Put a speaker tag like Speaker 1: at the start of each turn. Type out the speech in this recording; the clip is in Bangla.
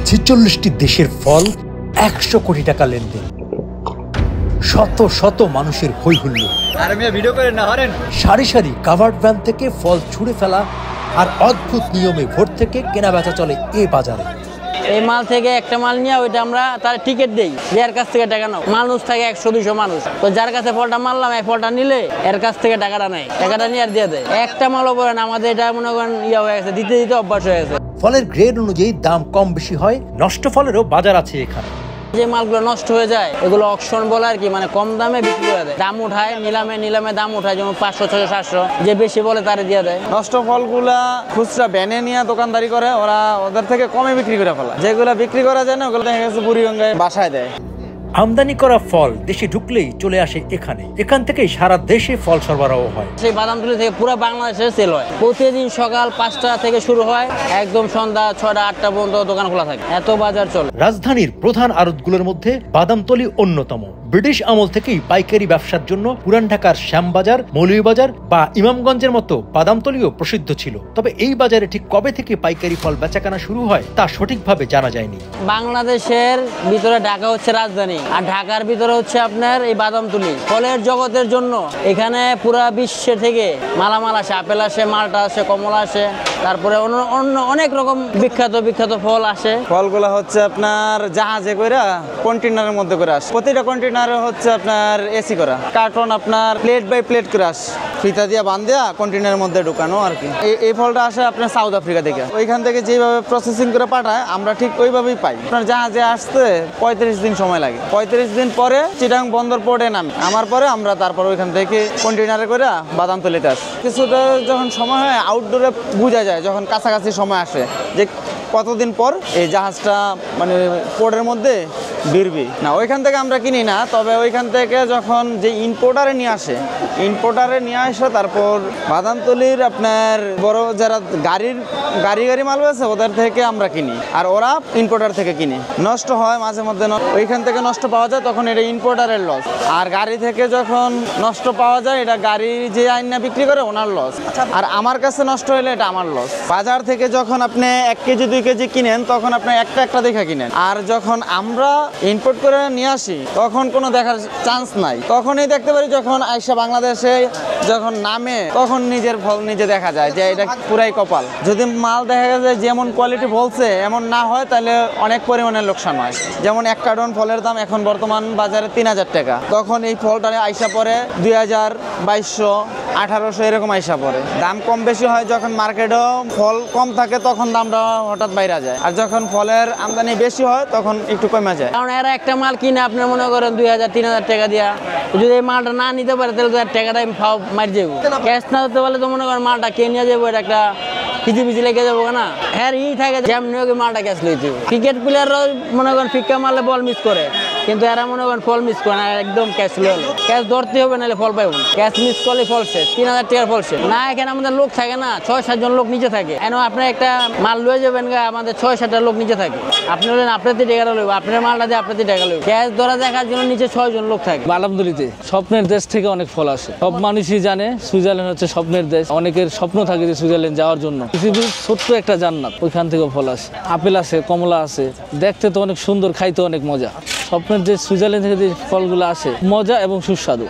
Speaker 1: 46টি দেশের ফল, 100 কোটি টাকা লেনদেন, শত শত মানুষের হই হুল্লোড়, সারি সারি কাভার্ড ভ্যান থেকে ফল ছুঁড়ে ফেলা আর অদ্ভুত নিয়মে ভোর থেকে কেনা বেচা চলে এ বাজারে।
Speaker 2: এই মাল থেকে একটা মাল নিয়ে ওইটা আমরা তার টিকিট দেই, এর কাছ থেকে টাকা নাও। মানুষ থাকে 100-200 মানুষ, তো যার কাছে ফলটা মারলাম এই ফলটা নিলে এর কাছ থেকে টাকাটা নেয়, টাকাটা নিয়ে আর দিয়ে দেয়। একটা মালও পরে না, আমাদের এটা মনে করেন হয়ে গেছে, দিতে দিতে অভ্যাস হয়ে গেছে।
Speaker 1: ফলের গ্রেড অনুযায়ী দাম কম বেশি হয়, নষ্ট ফলেরও বাজার আছে এখানে।
Speaker 2: যে মালগুলো নষ্ট হয়ে যায় এগুলো অকশন বলে আর কি, মানে কম দামে বিক্রি করে দেয়, দাম উঠায় নিলামে দাম উঠায়, যেমন 500, 600, 700, যে বেশি বলে তারে দিয়ে দেয়।
Speaker 3: নষ্ট ফলগুলা খুচরা ব্যানে নিয়ে দোকানদারি করে, ওরা ওদের থেকে কমে বিক্রি করে ফেলা। যেগুলো বিক্রি করা যায় না ওগুলো দেখা গেছে বুড়িগঙ্গায় বাসায় দেয়।
Speaker 1: আমদানি করা ফল দেশে ঢুকলেই চলে আসে এখান থেকেই সারা দেশে ফল সরবরাহ হয়।
Speaker 2: সেই বাদামতলী থেকে পুরো বাংলাদেশে সেল হয়। প্রতিদিন সকাল 5টা থেকে শুরু হয়, একদম সন্ধ্যা 6টা 8টা পর্যন্ত দোকান খোলা থাকে, এত বাজার চলে।
Speaker 1: রাজধানীর প্রধান আড়তগুলোর মধ্যে বাদামতলী অন্যতম। ব্রিটিশ আমল থেকেই পাইকারি ব্যবসার জন্য পুরান ঢাকার শ্যামবাজার, মৌলভীবাজার বা ইমামগঞ্জের মতো বাদামতলীও প্রসিদ্ধ ছিল। তবে এই বাজারে ঠিক কবে থেকে পাইকারি ফল বেচাকেনা শুরু হয় তা সঠিকভাবে জানা যায়নি।
Speaker 2: বাংলাদেশের ভিতরে ঢাকা হচ্ছে রাজধানী, আর ঢাকার ভিতরে হচ্ছে আপনার এই বাদামতলী। ফলের জগতের জন্য এখানে পুরা বিশ্বের থেকে মালামাল আসে, আপেল আসে, মালটা আসে, কমলা আসে, তারপরে অন্য অনেক রকম বিখ্যাত ফল আসে।
Speaker 3: ফলগুলো হচ্ছে আপনার জাহাজে করে কন্টেনারের মধ্যে করে আসে, প্রতিটা কন্টেনারে হচ্ছে আপনার এসি করা, কার্টন আপনার প্লেট বাই প্লেট করে আসে, ফিতা দিয়ে বাঁধা কন্টেনারের মধ্যে ঢুকানো আর কি। এই ফলটা আসে আপনার সাউথ আফ্রিকা থেকে, ওইখান থেকে যেভাবে প্রসেসিং করে পাঠায় আমরা ঠিক ওইভাবেই পাই। আপনার জাহাজে আসতে 35 দিন সময় লাগে, 35 দিন পরে চিটাং বন্দর পোর্টে নামে, আমার পরে আমরা তারপর ওইখান থেকে কন্টেনারে করে বাদামতলীতে আসি। কিছুটা যখন সময় হয় আউটডোরে বোঝা যায়, যখন কাছাকাছি সময় আসে যে কতদিন পর এই জাহাজটা মানে পোর্টের মধ্যে বিরবি না। ওইখান থেকে আমরা কিনি না, তবে ওইখান থেকে যখন যে ইম্পোর্টারে নিয়ে আসে তারপর বাদামতলীর আপনার বড় যারা গাড়ি মাল আছে ওদের থেকে আমরা কিনি, আর ওরা ইম্পোর্টার থেকে কিনে। নষ্ট হয় মাঝে মধ্যে, ওইখান থেকে নষ্ট পাওয়া যায় তখন এটা ইম্পোর্টারের লস, আর গাড়ি থেকে যখন নষ্ট পাওয়া যায় এটা গাড়ি যে আইনা বিক্রি করে ওনার লস, আর আমার কাছে নষ্ট হলে এটা আমার লস। বাজার থেকে যখন আপনি 1 কেজি 2 কেজি কিনেন তখন আপনি একটা দেখে কিনেন, আর যখন আমরা ইম্পোর্ট করে নিয়ে আসি তখন কোনো দেখার চান্স নাই। তখনই দেখতে পারি যখন আইসা বাংলাদেশে যখন নামে তখন নিজের ফল নিজে দেখা যায় যে এটা পুরাই কপাল। যদি মাল দেখা গেছে যেমন কোয়ালিটি বলছে এমন না হয় তাহলে অনেক পরিমাণে লোকসান হয়। যেমন 1 কার্টন ফলের দাম এখন বর্তমান বাজারে 3000 টাকা, তখন এই ফলটা আইসা পরে 2000, 2200, 1800 এরকম আইসা পরে। দাম কম বেশি হয় যখন মার্কেটেও ফল কম থাকে তখন দামটা হঠাৎ বাইরে যায়, আর যখন ফলের আমদানি বেশি হয় তখন একটু কমে যায়।
Speaker 2: কারণ এরা একটা মাল কিনে আপনার মনে করেন 2000-3000 টাকা দিয়া, যদি এই মালটা না নিতে পারে তাহলে তো টাকাটা ফাও মারি যাবো। ক্যাশ না দিতে পারলে তো মনে করেন মালটা কে নিয়ে যাবো, এটা একটা পিজি লেগে যাবো না। হ্যাঁ থাকে যেমনি মালটা ক্যাশ লইতে। ক্রিকেট প্লেয়াররা মনে করেন ফিক্কা মারলে বল মিস করে, কিন্তু এরা মনে করেন ফল মিস করে না, একদম ক্যাশ লয়ে ক্যাশ ধরতে হবে, নাহলে ফল পাইব না। ক্যাশ মিস করলে ফল শেষ, 3000 টাকার ফল শেষ না। এখানে আমাদের লোক থাকে না, 6-7 জন লোক নিচে থাকে। এখন আপনি একটা মাল লয়ে যাবেন গা, আমাদের 6-7টা লোক নিচে থাকে। আপনি হলেন আপনার টাকা লইব, আপনার মালটা দিয়ে আপনার টাকা লইব। ক্যাশ ধরা দেখার জন্য নিচে 6 জন লোক থাকে।
Speaker 4: বাদামতলীতে স্বপ্নের দেশ থেকে অনেক ফল আসে, সব মানুষই জানে সুইজারল্যান্ড হচ্ছে স্বপ্নের দেশ। অনেকের স্বপ্ন থাকে যে সুইজারল্যান্ড যাওয়ার জন্য, পৃথিবীর ছোট্ট একটা জান্নাত, ওইখান থেকে ফল আসে। আপেল আছে, কমলা আছে, দেখতে তো অনেক সুন্দর, খাইতে অনেক মজা। স্বপ্নের যে সুইজারল্যান্ড থেকে যে ফলগুলো আসে মজা এবং সুস্বাদু।